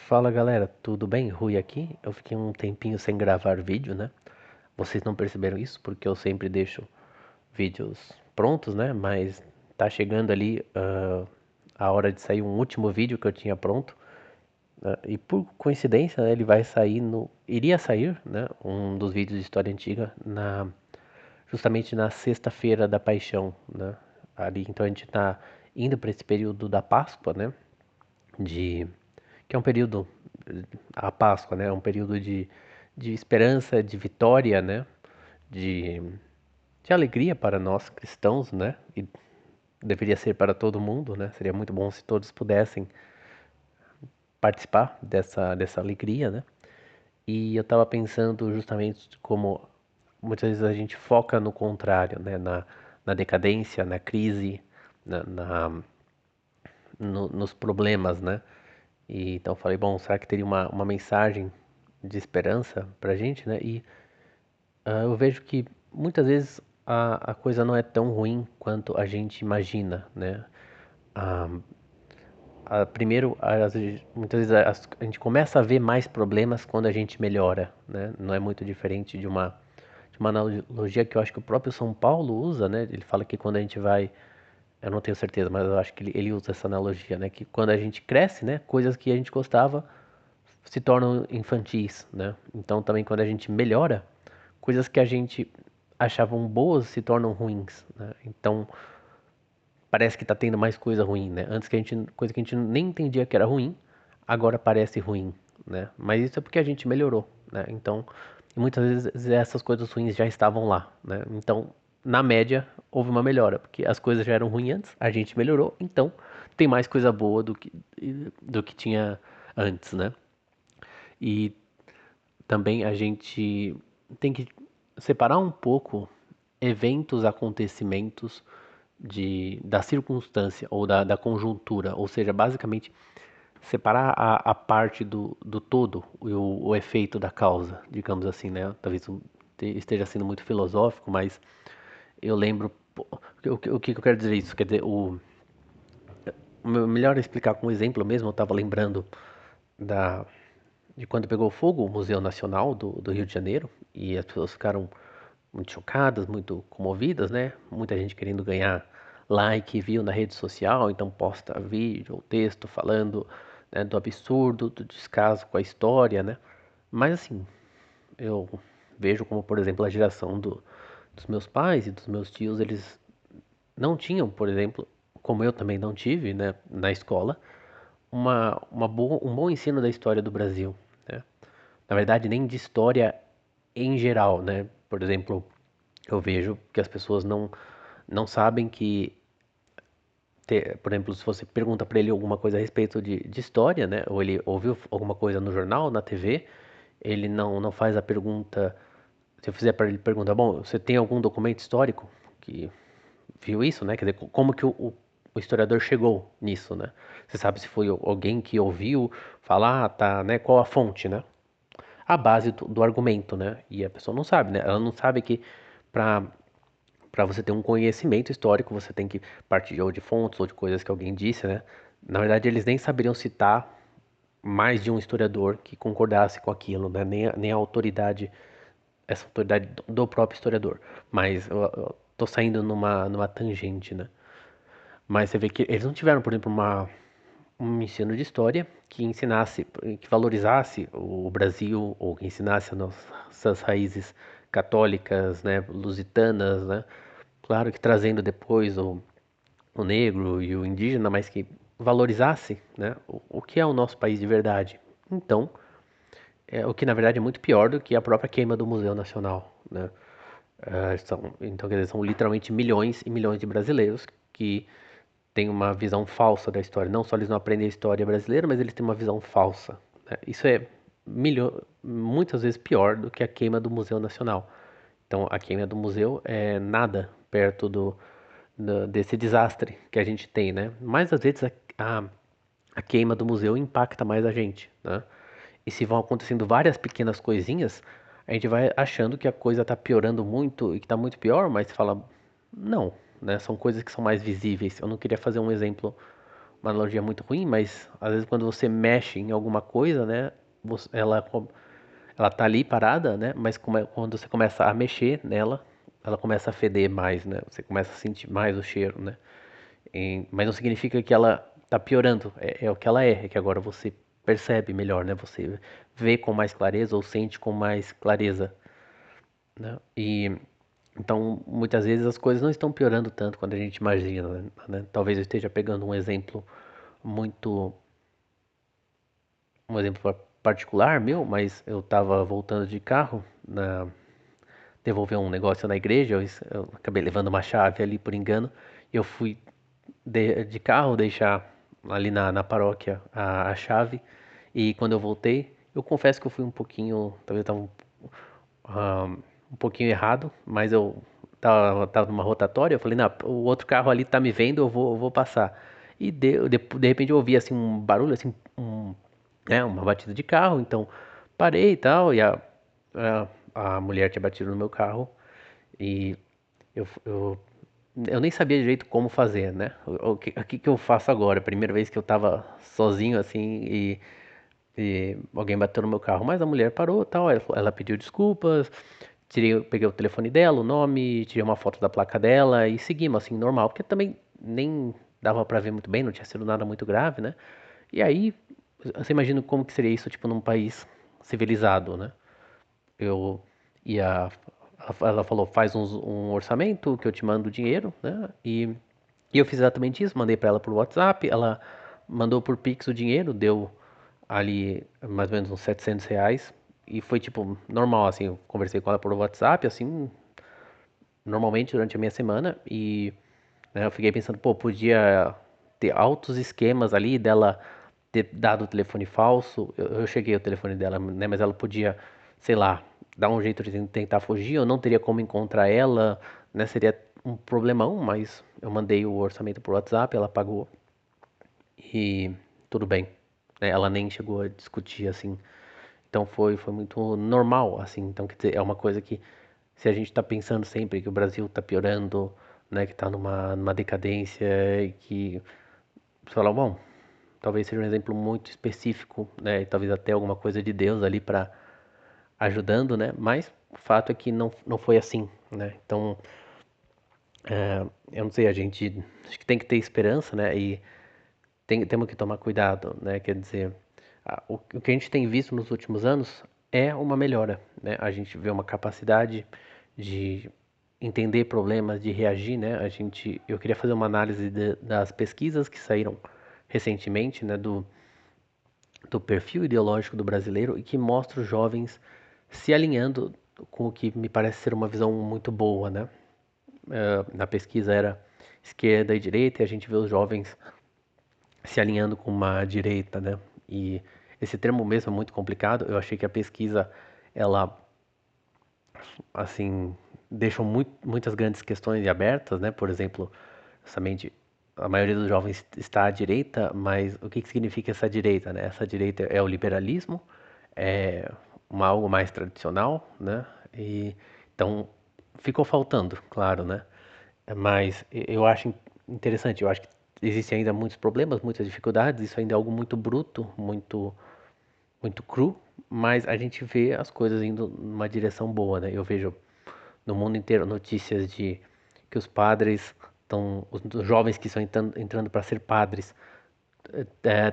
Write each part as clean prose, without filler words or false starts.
Fala galera, tudo bem? Rui aqui. Eu fiquei um tempinho sem gravar vídeo, né? Vocês não perceberam isso porque eu sempre deixo vídeos prontos, né? Mas tá chegando ali a hora de sair um último vídeo que eu tinha pronto. E por coincidência, né, ele vai sair no. Iria sair, né? Um dos vídeos de história antiga justamente na Sexta-feira da Paixão, né? Ali, então a gente tá indo para esse período da Páscoa, né? De que é um período, a Páscoa, né? É um período de esperança, de vitória, né? De, de alegria para nós cristãos, né? E deveria ser para todo mundo, né? Seria muito bom se todos pudessem participar dessa alegria, né? E eu estava pensando justamente como muitas vezes a gente foca no contrário, né? Na decadência, na crise, nos problemas, né? E então eu falei, bom, será que teria uma mensagem de esperança pra gente, né? E eu vejo que muitas vezes a coisa não é tão ruim quanto a gente imagina, né? Ah, primeiro, muitas vezes a gente começa a ver mais problemas quando a gente melhora, né? Não é muito diferente de uma analogia que eu acho que o próprio São Paulo usa, né? Ele fala que quando a gente vai, eu não tenho certeza, mas eu acho que ele usa essa analogia, né? Que quando a gente cresce, né? Coisas que a gente gostava se tornam infantis, né? Então também quando a gente melhora, coisas que a gente achavam boas se tornam ruins, né? Então parece que tá tendo mais coisa ruim, né? Antes que a gente, coisa que a gente nem entendia que era ruim, agora parece ruim, né? Mas isso é porque a gente melhorou, né? Então, muitas vezes essas coisas ruins já estavam lá, né? Então, na média, houve uma melhora, porque as coisas já eram ruins antes, a gente melhorou, então tem mais coisa boa do que tinha antes, né? E também a gente tem que separar um pouco eventos, acontecimentos da circunstância ou da conjuntura, ou seja, basicamente separar a parte do todo, o efeito da causa, digamos assim, né? Talvez esteja sendo muito filosófico, mas eu lembro. O que eu quero dizer isso? Quer dizer, melhor explicar com um exemplo mesmo, eu estava lembrando da, de quando pegou fogo o Museu Nacional do Rio de Janeiro e as pessoas ficaram muito chocadas, muito comovidas, né? Muita gente querendo ganhar like, viu na rede social, então posta vídeo ou texto falando, né, do absurdo, do descaso com a história, né? Mas assim, eu vejo como, por exemplo, a geração dos meus pais e dos meus tios, eles não tinham, por exemplo, como eu também não tive, né, na escola, um bom ensino da história do Brasil, né? Na verdade, nem de história em geral, né? Por exemplo, eu vejo que as pessoas não sabem que, por exemplo, se você pergunta para ele alguma coisa a respeito de história, né? Ou ele ouviu alguma coisa no jornal, na TV, ele não faz a pergunta. Se eu fizer para ele pergunta, bom, você tem algum documento histórico que viu isso, né? Quer dizer, como que o historiador chegou nisso, né? Você sabe se foi alguém que ouviu falar, tá, né? Qual a fonte, né? A base do argumento, né? E a pessoa não sabe, né? Ela não sabe que para você ter um conhecimento histórico, você tem que partir ou de fontes ou de coisas que alguém disse, né? Na verdade, eles nem saberiam citar mais de um historiador que concordasse com aquilo, né? Nem a autoridade, essa autoridade do próprio historiador. Mas eu tô saindo numa tangente, né? Mas você vê que eles não tiveram, por exemplo, um ensino de história que ensinasse, que valorizasse o Brasil ou que ensinasse as nossas raízes católicas, né, lusitanas, né? Claro que trazendo depois o negro e o indígena, mas que valorizasse, né, o que é o nosso país de verdade. Então, o que na verdade é muito pior do que a própria queima do Museu Nacional, né? Então, quer dizer, são literalmente milhões e milhões de brasileiros que têm uma visão falsa da história. Não só eles não aprendem a história brasileira, mas eles têm uma visão falsa, né? Isso é muitas vezes pior do que a queima do Museu Nacional. Então, a queima do museu é nada perto desse desastre que a gente tem, né? Mas às vezes a queima do museu impacta mais a gente, né? E se vão acontecendo várias pequenas coisinhas, a gente vai achando que a coisa está piorando muito e que está muito pior, mas você fala, não, né? São coisas que são mais visíveis. Eu não queria fazer um exemplo uma analogia muito ruim, mas às vezes quando você mexe em alguma coisa, né, ela tá ali parada, né, mas quando você começa a mexer nela, ela começa a feder mais, né, você começa a sentir mais o cheiro, né, mas não significa que ela tá piorando, é o que ela é que agora você percebe melhor, né, você vê com mais clareza ou sente com mais clareza, né, e então muitas vezes as coisas não estão piorando tanto quanto a gente imagina, né? Talvez eu esteja pegando muito um exemplo particular meu, mas eu estava voltando de carro, devolver um negócio na igreja, eu acabei levando uma chave ali por engano, e eu fui de carro deixar ali na paróquia a chave, e quando eu voltei, eu confesso que eu fui um pouquinho, talvez eu estava um pouquinho errado, mas eu tava numa rotatória, eu falei, não, o outro carro ali tá me vendo, eu vou passar. E de repente eu ouvi assim um barulho, assim, né, uma batida de carro, então parei e tal, e a mulher tinha batido no meu carro e eu, eu, eu nem sabia direito como fazer, né? O que eu faço agora? Primeira vez que eu tava sozinho assim e alguém bateu no meu carro, mas a mulher parou, tal, ela pediu desculpas, peguei o telefone dela, o nome, tirei uma foto da placa dela e seguimos assim normal, porque também nem dava pra ver muito bem, não tinha sido nada muito grave, né? E aí, você imagina como que seria isso, tipo, num país civilizado, né? Eu ia. Ela falou, faz um orçamento que eu te mando o dinheiro, né? E eu fiz exatamente isso, mandei pra ela por WhatsApp, ela mandou por Pix o dinheiro, deu ali mais ou menos uns R$ 700. E foi, tipo, normal, assim, eu conversei com ela por WhatsApp, assim, normalmente durante a minha semana. E né, eu fiquei pensando, pô, podia ter altos esquemas ali dela ter dado o telefone falso. Eu cheguei ao telefone dela, né? Mas ela podia, sei lá, dar um jeito de tentar fugir. Eu não teria como encontrar ela, né? Seria um problemão, mas eu mandei o orçamento por WhatsApp, ela pagou e tudo bem, né? Ela nem chegou a discutir assim. Então foi muito normal, assim. Então, quer dizer, é uma coisa que se a gente está pensando sempre que o Brasil está piorando, né, que está numa decadência e que você fala, bom, talvez seja um exemplo muito específico, né, e talvez até alguma coisa de Deus ali para ajudando, né, mas o fato é que não foi assim, né, então eu não sei, a gente acho que tem que ter esperança, né, e temos que tomar cuidado, né, quer dizer, o que a gente tem visto nos últimos anos é uma melhora, né, a gente vê uma capacidade de entender problemas, de reagir, né? Eu queria fazer uma análise das pesquisas que saíram recentemente, né, do perfil ideológico do brasileiro e que mostra os jovens se alinhando com o que me parece ser uma visão muito boa, né? Na pesquisa era esquerda e direita e a gente vê os jovens se alinhando com uma direita, né? E esse termo mesmo é muito complicado. Eu achei que a pesquisa ela assim, deixam muitas grandes questões abertas, né? Por exemplo, justamente a maioria dos jovens está à direita, mas o que que significa essa direita, né? Essa direita é o liberalismo, é algo mais tradicional, né? E então ficou faltando, claro, né? Mas eu acho interessante, eu acho que existem ainda muitos problemas, muitas dificuldades, isso ainda é algo muito bruto, muito cru, mas a gente vê as coisas indo numa direção boa, né? Eu vejo no mundo inteiro notícias de que os padres os jovens que estão entrando para ser padres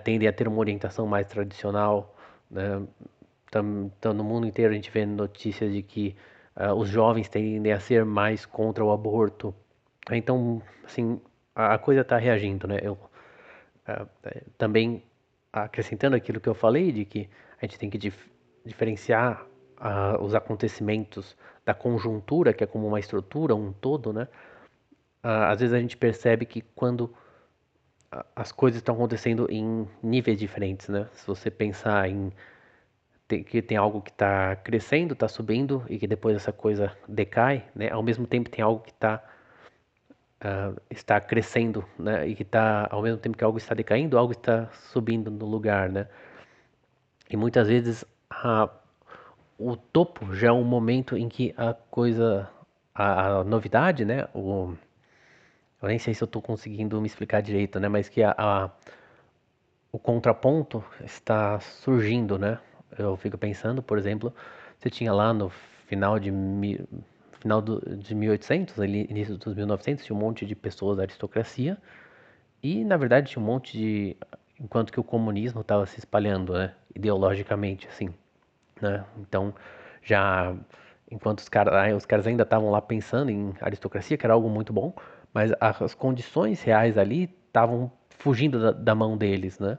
tendem a ter uma orientação mais tradicional, né? Então, no mundo inteiro a gente vê notícias de que os jovens tendem a ser mais contra o aborto. Então, assim, a coisa está reagindo, né? Também acrescentando aquilo que eu falei, de que a gente tem que diferenciar os acontecimentos da conjuntura, que é como uma estrutura, um todo, né? Às vezes a gente percebe que quando as coisas estão acontecendo em níveis diferentes, né? Se você pensar que tem algo que está crescendo, está subindo e que depois essa coisa decai, né? Ao mesmo tempo tem algo que está crescendo, né? E que está, ao mesmo tempo que algo está decaindo, algo está subindo no lugar, né? E muitas vezes o topo já é um momento em que a coisa, a novidade, né? eu nem sei se eu estou conseguindo me explicar direito, né? Mas que o contraponto está surgindo, né? Eu fico pensando, por exemplo, você tinha lá no final de 1800, ali, início dos 1900, tinha um monte de pessoas da aristocracia e, na verdade, tinha um monte de... Enquanto que o comunismo estava se espalhando, né? Ideologicamente, assim, né? Então, já enquanto os caras ainda estavam lá pensando em aristocracia, que era algo muito bom, mas as condições reais ali estavam fugindo da mão deles, né?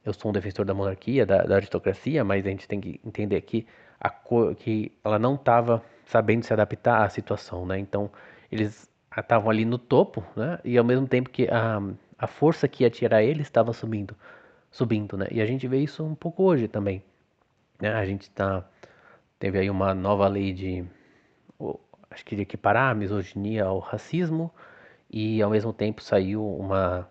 Eu sou um defensor da monarquia, da aristocracia, mas a gente tem que entender que ela não estava sabendo se adaptar à situação, né? Então, eles estavam ali no topo, né? E ao mesmo tempo que a força que ia tirar eles estava subindo, né? E a gente vê isso um pouco hoje também, né? Teve aí uma nova lei acho que de equiparar a misoginia ao racismo, e ao mesmo tempo saiu uma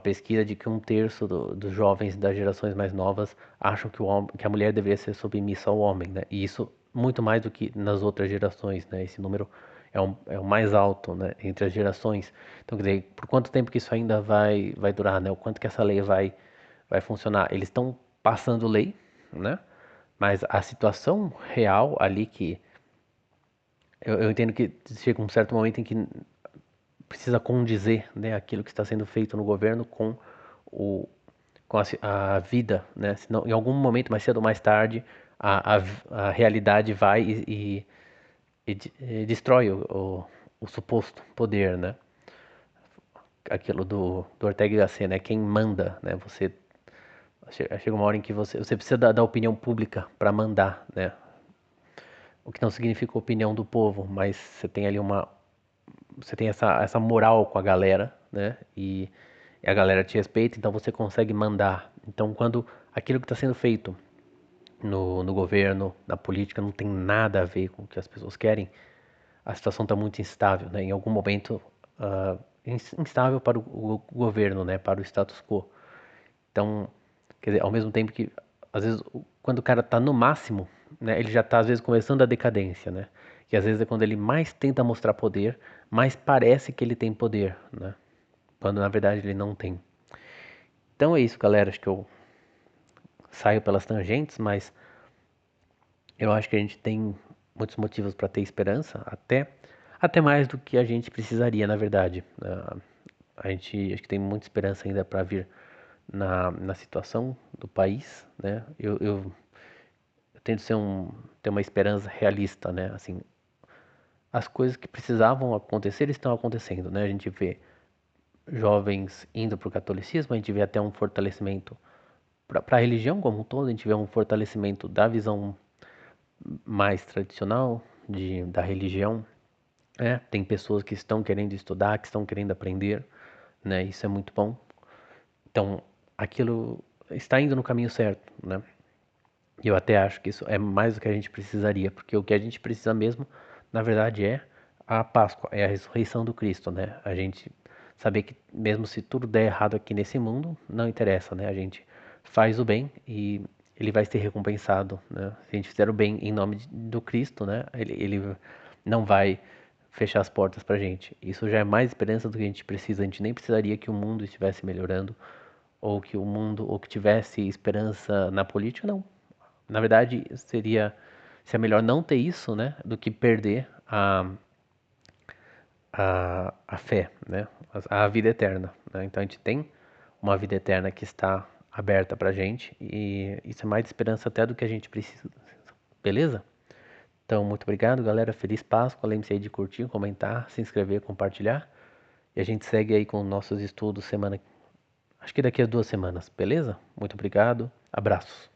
pesquisa de que um terço dos jovens das gerações mais novas acham que a mulher deveria ser submissa ao homem, né? E isso muito mais do que nas outras gerações, né? Esse número é o mais alto, né, entre as gerações. Então, quer dizer, por quanto tempo que isso ainda vai durar, né? O quanto que essa lei vai funcionar? Eles estão passando lei, né? Mas a situação real ali que eu entendo que chega um certo momento em que precisa condizer, né, aquilo que está sendo feito no governo o, com a vida, né? Senão, em algum momento, mais cedo ou mais tarde, a realidade vai e destrói o suposto poder, né? Aquilo do Ortega y Gasset, né? Quem manda, né? Chega uma hora em que você precisa da opinião pública para mandar, né? O que não significa opinião do povo, mas você tem essa moral com a galera, né? E a galera te respeita, então você consegue mandar. Então, quando aquilo que está sendo feito no governo, na política, não tem nada a ver com o que as pessoas querem, a situação está muito instável, né? Em algum momento, instável para o governo, né? Para o status quo. Então, quer dizer, ao mesmo tempo que, às vezes, quando o cara está no máximo, né? Ele já está, às vezes, começando a decadência, né? Que às vezes é quando ele mais tenta mostrar poder, mais parece que ele tem poder, né? Quando na verdade ele não tem. Então é isso, galera. Acho que eu saio pelas tangentes, mas eu acho que a gente tem muitos motivos para ter esperança, até mais do que a gente precisaria, na verdade. A gente acho que tem muita esperança ainda para vir na situação do país, né? Eu tento ter uma esperança realista, né? Assim, as coisas que precisavam acontecer estão acontecendo, né? A gente vê jovens indo para o catolicismo, a gente vê até um fortalecimento para a religião como um todo, a gente vê um fortalecimento da visão mais tradicional da religião. Tem pessoas que estão querendo estudar, que estão querendo aprender, né? Isso é muito bom. Então, aquilo está indo no caminho certo, né? E eu até acho que isso é mais do que a gente precisaria, porque o que a gente precisa mesmo, na verdade, é a Páscoa, é a ressurreição do Cristo, né? A gente saber que mesmo se tudo der errado aqui nesse mundo, não interessa, né? A gente faz o bem e ele vai ser recompensado, né? Se a gente fizer o bem em nome do Cristo, né? Ele não vai fechar as portas pra gente. Isso já é mais esperança do que a gente precisa. A gente nem precisaria que o mundo estivesse melhorando ou que tivesse esperança na política, não. Na verdade, seria melhor não ter isso, né, do que perder a fé, né, a vida eterna, né? Então a gente tem uma vida eterna que está aberta pra gente e isso é mais esperança até do que a gente precisa, beleza? Então, muito obrigado, galera. Feliz Páscoa. Lembre-se aí de curtir, comentar, se inscrever, compartilhar. E a gente segue aí com nossos estudos acho que daqui a 2 semanas, beleza? Muito obrigado. Abraços.